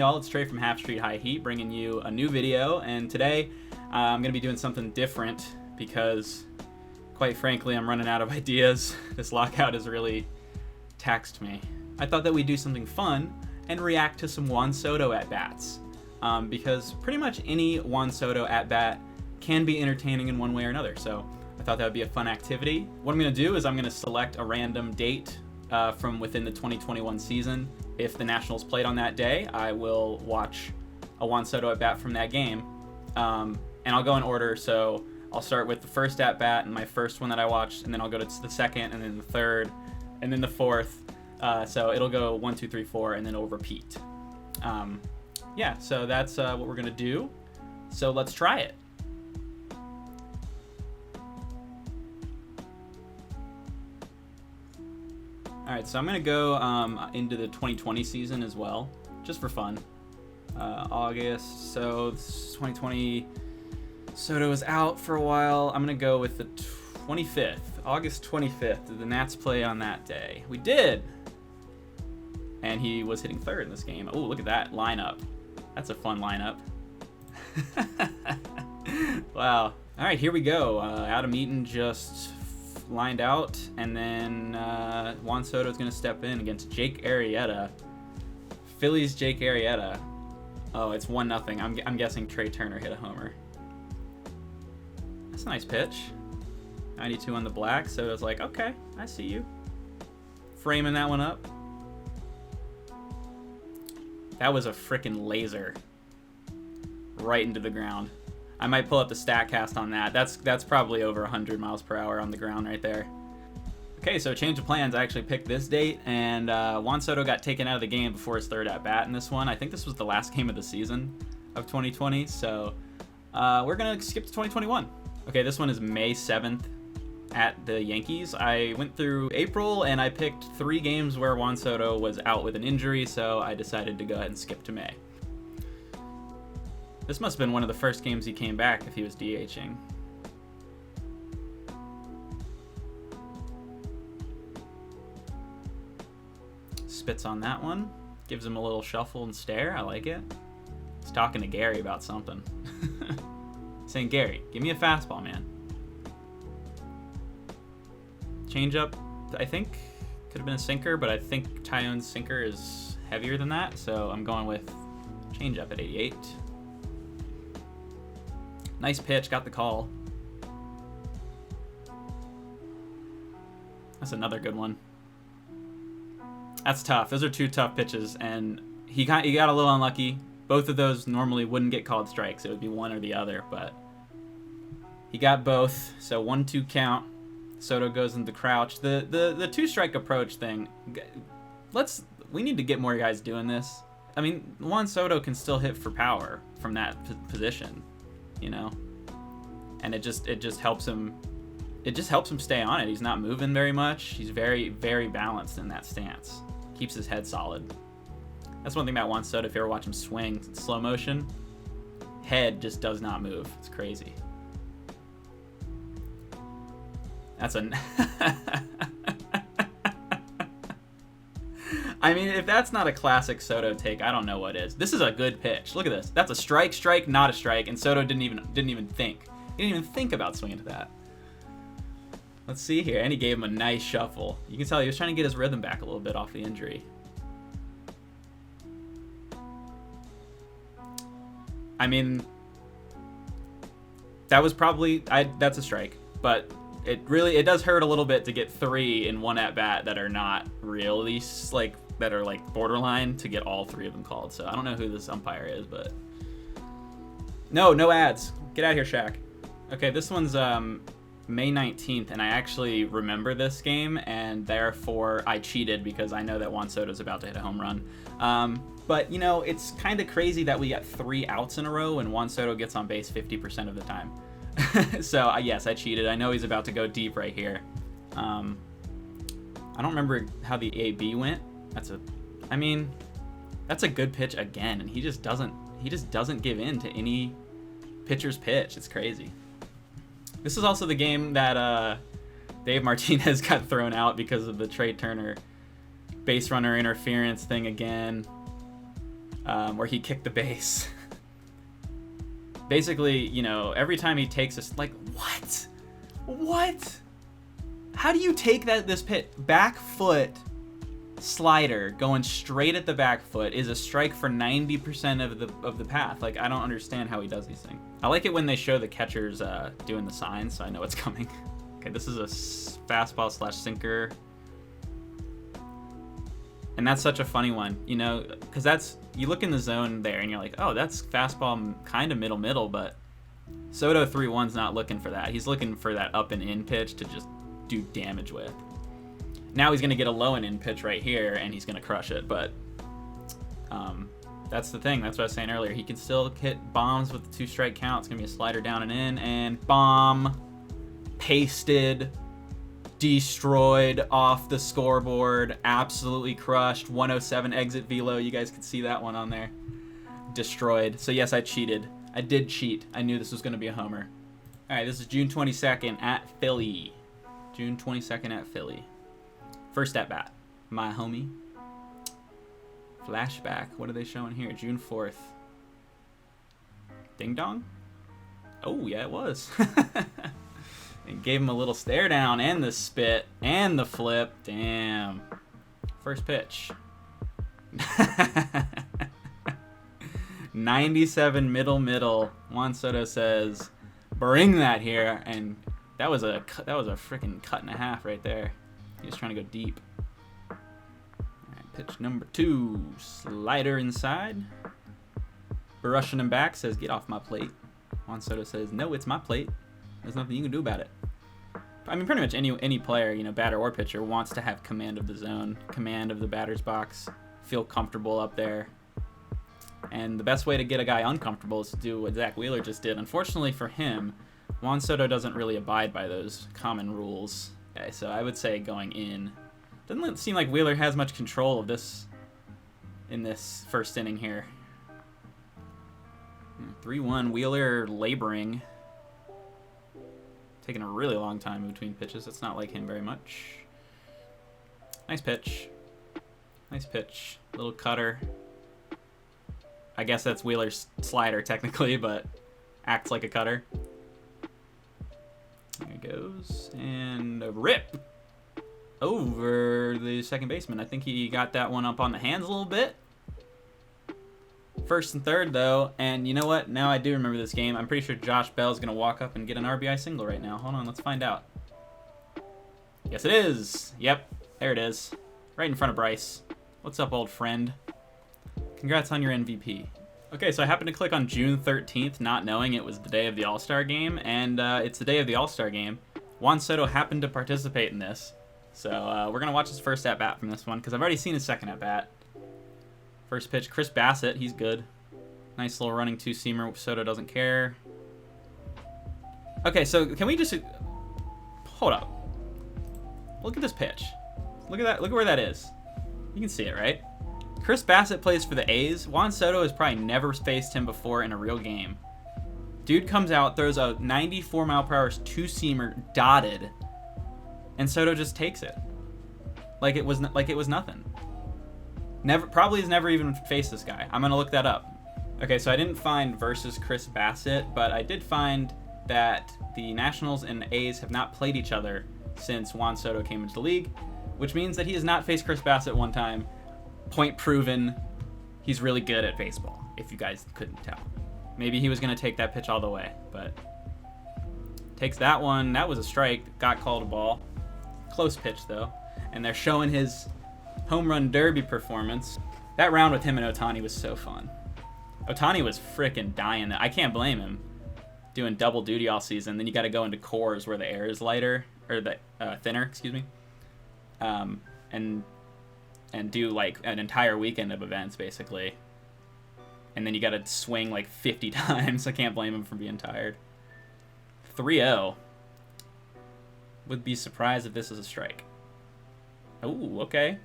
y'all, it's Trey from Half Street High Heat bringing you a new video, and today I'm going to be doing something different because, quite frankly, I'm running out of ideas. This lockout has really taxed me. I thought that we'd do something fun and react to some Juan Soto At-Bats, because pretty much any Juan Soto At-Bat can be entertaining in one way or another, so I thought that would be a fun activity. What I'm going to do is I'm going to select a random date from within the 2021 season. If the Nationals played on that day, I will watch a Juan Soto at-bat from that game. And I'll go in order, so I'll start with the first at-bat and my first one that I watched, and then I'll go to the second, and then the third, and then the fourth. So it'll go 1, 2, 3, 4, and then it'll repeat. Yeah, so that's what we're going to do. So let's try it. Alright, so I'm going to go into the 2020 season as well, just for fun. August, so 2020, Soto was out for a while. I'm going to go with the 25th, August 25th. Did the Nats play on that day? We did! And he was hitting third in this game. Oh, look at that lineup. That's a fun lineup. Wow. Alright, here we go. Adam Eaton just lined out, and then Juan Soto is going to step in against Jake Arrieta. Phillies Jake Arrieta. Oh, it's 1-0. I'm guessing Trey Turner hit a homer. That's a nice pitch. 92 on the black, so it's like, okay, I see you. Framing that one up. That was a freaking laser. Right into the ground. I might pull up the StatCast on that. That's probably over 100 miles per hour on the ground right there. Okay, so change of plans. I actually picked this date, and Juan Soto got taken out of the game before his third at-bat in this one. I think this was the last game of the season of 2020, so we're going to skip to 2021. Okay, this one is May 7th at the Yankees. I went through April, and I picked 3 games where Juan Soto was out with an injury, so I decided to go ahead and skip to May. This must have been one of the first games he came back if he was DHing. Spits on that one. Gives him a little shuffle and stare. I like it. He's talking to Gary about something. Saying, Gary, give me a fastball, man. Changeup, I think, could have been a sinker, but I think Tyone's sinker is heavier than that, so I'm going with changeup at 88. Nice pitch, got the call. That's another good one. That's tough. Those are 2 tough pitches, and he got a little unlucky. Both of those normally wouldn't get called strikes. It would be one or the other, but he got both. So 1-2 count. Soto goes into crouch. The 2-strike approach thing. We need to get more guys doing this. I mean, Juan Soto can still hit for power from that position. You know, and it just helps him. It just helps him stay on it. He's not moving very much. He's very, very balanced in that stance. Keeps his head solid. That's one thing about Juan Soto. If you ever watch him swing in slow motion, head just does not move. It's crazy. That's a. I mean, if that's not a classic Soto take, I don't know what is. This is a good pitch. Look at this. That's a strike, not a strike, and Soto didn't even think. He didn't even think about swinging to that. Let's see here. And he gave him a nice shuffle. You can tell he was trying to get his rhythm back a little bit off the injury. I mean, that was probably that's a strike, but it does hurt a little bit to get 3 in one at bat that are not really that are borderline, to get all 3 of them called. So I don't know who this umpire is, but no ads. Get out of here, Shaq. Okay, this one's May 19th, and I actually remember this game, and therefore I cheated because I know that Juan Soto's about to hit a home run. But you know, it's kind of crazy that we got 3 outs in a row and Juan Soto gets on base 50% of the time. So yes, I cheated. I know he's about to go deep right here. I don't remember how the AB went. That's a good pitch again, and he just doesn't give in to any pitcher's pitch. It's crazy. This is also the game that Dave Martinez got thrown out because of the Trey Turner base runner interference thing again. where he kicked the base. Basically, you know, every time he takes a... Like, what? What? How do you take this pitch? Back foot slider going straight at the back foot is a strike for 90% of the path. Like, I don't understand how he does these things. I like it when they show the catchers doing the signs, so I know what's coming. Okay, this is a fastball slash sinker. And that's such a funny one, you know, because that's, you look in the zone there and you're like, oh, that's fastball kind of middle, but Soto 3-1's not looking for that. He's looking for that up and in pitch to just do damage with. Now he's going to get a low and in pitch right here, and he's going to crush it, but that's the thing. That's what I was saying earlier. He can still hit bombs with the 2-strike count. It's going to be a slider down and in, and bomb, pasted, destroyed off the scoreboard, absolutely crushed. 107 exit velo. You guys can see that one on there. Destroyed. So yes, I cheated. I did cheat. I knew this was going to be a homer. All right, this is June 22nd at Philly. June 22nd at Philly. First at bat. My homie. Flashback. What are they showing here? June 4th. Ding dong? Oh, yeah, it was. And gave him a little stare down and the spit and the flip. Damn. First pitch. 97 middle. Juan Soto says, bring that here. And that was a freaking cut and a half right there. He was trying to go deep. All right, pitch number 2. Slider inside. Brushing him back, says, get off my plate. Juan Soto says, no, it's my plate. There's nothing you can do about it. I mean, pretty much any player, you know, batter or pitcher, wants to have command of the zone, command of the batter's box, feel comfortable up there. And the best way to get a guy uncomfortable is to do what Zach Wheeler just did. Unfortunately for him, Juan Soto doesn't really abide by those common rules. Okay, so I would say going in. Doesn't seem like Wheeler has much control of this in this first inning here. 3-1, Wheeler laboring. Taking a really long time in between pitches. It's not like him very much. Nice pitch. Nice pitch. Little cutter. I guess that's Wheeler's slider technically, but acts like a cutter. There he goes. And a rip over the second baseman. I think he got that one up on the hands a little bit. First and third, though, and you know what? Now I do remember this game. I'm pretty sure Josh Bell's going to walk up and get an RBI single right now. Hold on, let's find out. Yes, it is. Yep, there it is. Right in front of Bryce. What's up, old friend? Congrats on your MVP. Okay, so I happened to click on June 13th, not knowing it was the day of the All-Star game, and it's the day of the All-Star game. Juan Soto happened to participate in this, so we're going to watch his first at-bat from this one, because I've already seen his second at-bat. First pitch, Chris Bassett, he's good. Nice little running two-seamer. Soto doesn't care. Okay, so can we just... Hold up. Look at this pitch. Look at that. Look at where that is. You can see it, right? Chris Bassett plays for the A's. Juan Soto has probably never faced him before in a real game. Dude comes out, throws a 94-mile-per-hour two-seamer dotted, and Soto just takes it. Like it was nothing. Probably has never even faced this guy. I'm gonna look that up. Okay, so I didn't find versus Chris Bassett, but I did find that the Nationals and the A's have not played each other since Juan Soto came into the league, which means that he has not faced Chris Bassett one time. Point proven. He's really good at baseball, if you guys couldn't tell. Maybe he was gonna take that pitch all the way, but takes that one. That was a strike. Got called a ball. Close pitch though, and they're showing his home run derby performance. That round with him and Ohtani was so fun. Ohtani was freaking dying. I can't blame him. Doing double duty all season. Then you got to go into cores where the air is lighter, or the thinner, excuse me. And do like an entire weekend of events basically. And then you got to swing like 50 times. I can't blame him for being tired. 3-0. Would be surprised if this is a strike. Oh, okay.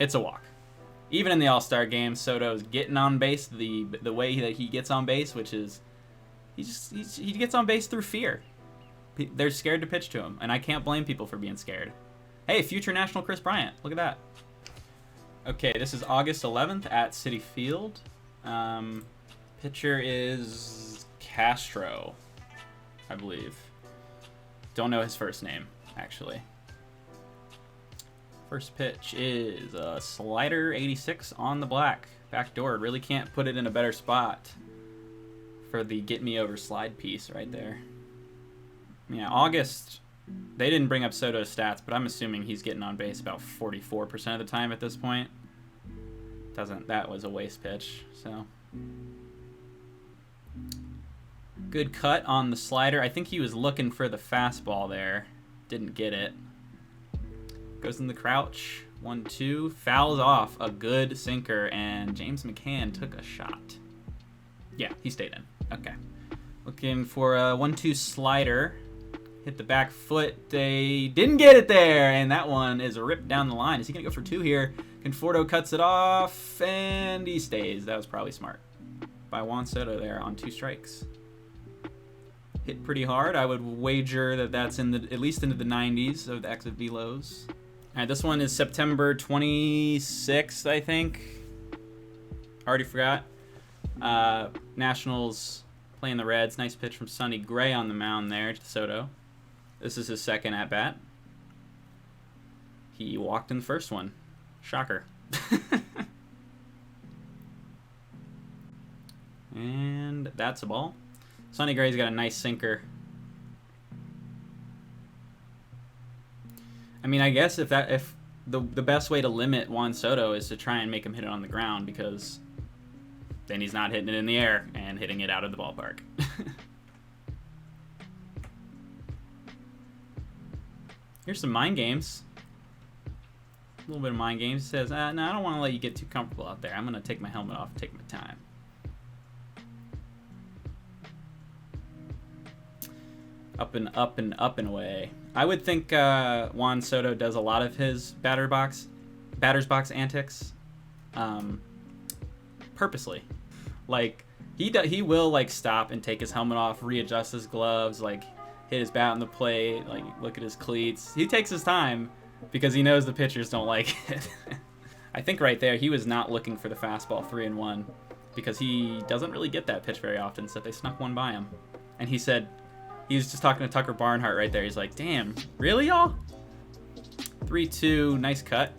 It's a walk. Even in the All-Star game, Soto's getting on base the way that he gets on base, which is he gets on base through fear. They're scared to pitch to him, and I can't blame people for being scared. Hey, future national Chris Bryant. Look at that. Okay, this is August 11th at Citi Field. Pitcher is Castro, I believe. Don't know his first name, actually. First pitch is a slider 86 on the black. Backdoor. Really can't put it in a better spot for the get me over slide piece right there. Yeah, August, they didn't bring up Soto's stats, but I'm assuming he's getting on base about 44% of the time at this point. That was a waste pitch, so. Good cut on the slider. I think he was looking for the fastball there. Didn't get it. Goes in the crouch. 1-2. Fouls off a good sinker, and James McCann took a shot. Yeah, he stayed in. Okay. Looking for a 1-2 slider. Hit the back foot. They didn't get it there, and that one is ripped down the line. Is he going to go for 2 here? Conforto cuts it off, and he stays. That was probably smart by Juan Soto there on 2 strikes. Hit pretty hard. I would wager that that's in the at least into the 90s of the exit velos. All right, this one is September 26th, I think. Already forgot. Nationals playing the Reds. Nice pitch from Sonny Gray on the mound there to Soto. This is his second at-bat. He walked in the first one. Shocker. And that's a ball. Sonny Gray's got a nice sinker. I mean, I guess if the best way to limit Juan Soto is to try and make him hit it on the ground, because then he's not hitting it in the air and hitting it out of the ballpark. Here's some mind games. A little bit of mind games. He says, no, I don't want to let you get too comfortable out there. I'm going to take my helmet off and take my time. Up and up and up and away. I would think Juan Soto does a lot of his batter's box antics purposely. Like, he will, like, stop and take his helmet off, readjust his gloves, like, hit his bat on the plate, like, look at his cleats. He takes his time because he knows the pitchers don't like it. I think right there he was not looking for the fastball 3-1 because he doesn't really get that pitch very often, so they snuck one by him. And he said, he was just talking to Tucker Barnhart right there. He's like, damn, really, y'all? 3-2, nice cut.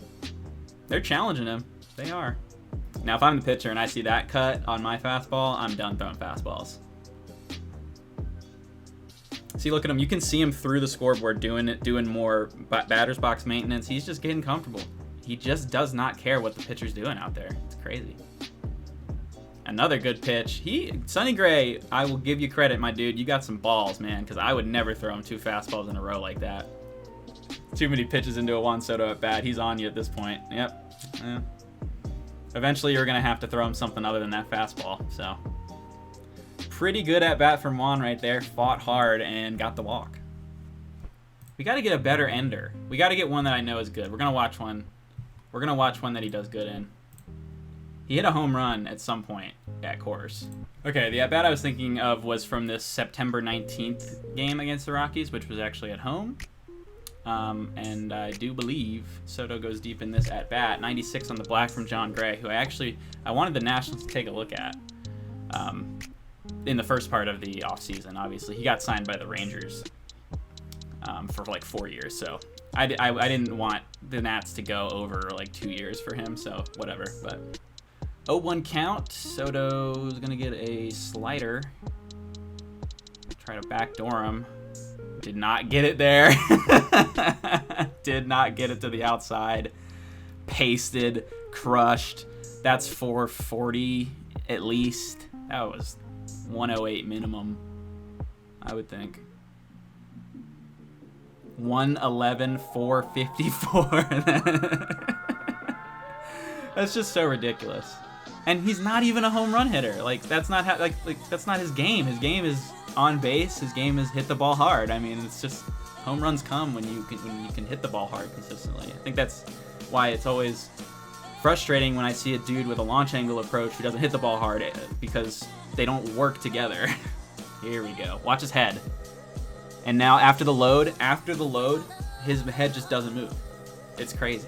They're challenging him. They are. Now, if I'm the pitcher and I see that cut on my fastball, I'm done throwing fastballs. See, look at him. You can see him through the scoreboard doing more batter's box maintenance. He's just getting comfortable. He just does not care what the pitcher's doing out there. It's crazy. Another good pitch. Sonny Gray, I will give you credit, my dude. You got some balls, man, because I would never throw him 2 fastballs in a row like that. Too many pitches into a Juan Soto at bat. He's on you at this point. Yep. Yeah. Eventually, you're going to have to throw him something other than that fastball. So, pretty good at bat from Juan right there. Fought hard and got the walk. We got to get a better ender. We got to get one that I know is good. We're going to watch one. We're going to watch one that he does good in. He hit a home run at some point at Coors. Okay, the at-bat I was thinking of was from this September 19th game against the Rockies, which was actually at home. And I do believe Soto goes deep in this at-bat. 96 on the black from John Gray, who I wanted the Nationals to take a look at in the first part of the offseason, obviously. He got signed by the Rangers for like 4 years, so I didn't want the Nats to go over like 2 years for him, so whatever, but... 0-1 count. Soto's going to get a slider. Try to backdoor him. Did not get it there. Did not get it to the outside. Pasted. Crushed. That's 440 at least. That was 108 minimum, I would think. 111, 454. That's just so ridiculous. And he's not even a home run hitter. Like, that's not that's not his game. His game is on base. His game is hit the ball hard. I mean, it's just home runs come when you can hit the ball hard consistently. I think that's why it's always frustrating when I see a dude with a launch angle approach who doesn't hit the ball hard, because they don't work together. Here we go. Watch his head. And now after the load, his head just doesn't move. It's crazy.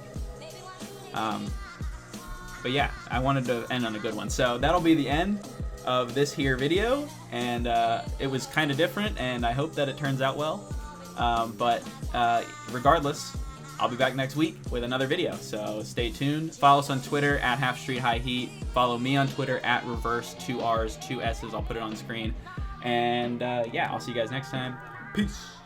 yeah, I wanted to end on a good one. So that'll be the end of this here video, and it was kind of different, and I hope that it turns out well. But regardless, I'll be back next week with another video, so stay tuned. Follow us on Twitter at @HalfStreetHighHeat. Follow me on Twitter at reverse 2 R's 2 S's. I'll put it on the screen. And yeah, I'll see you guys next time. Peace.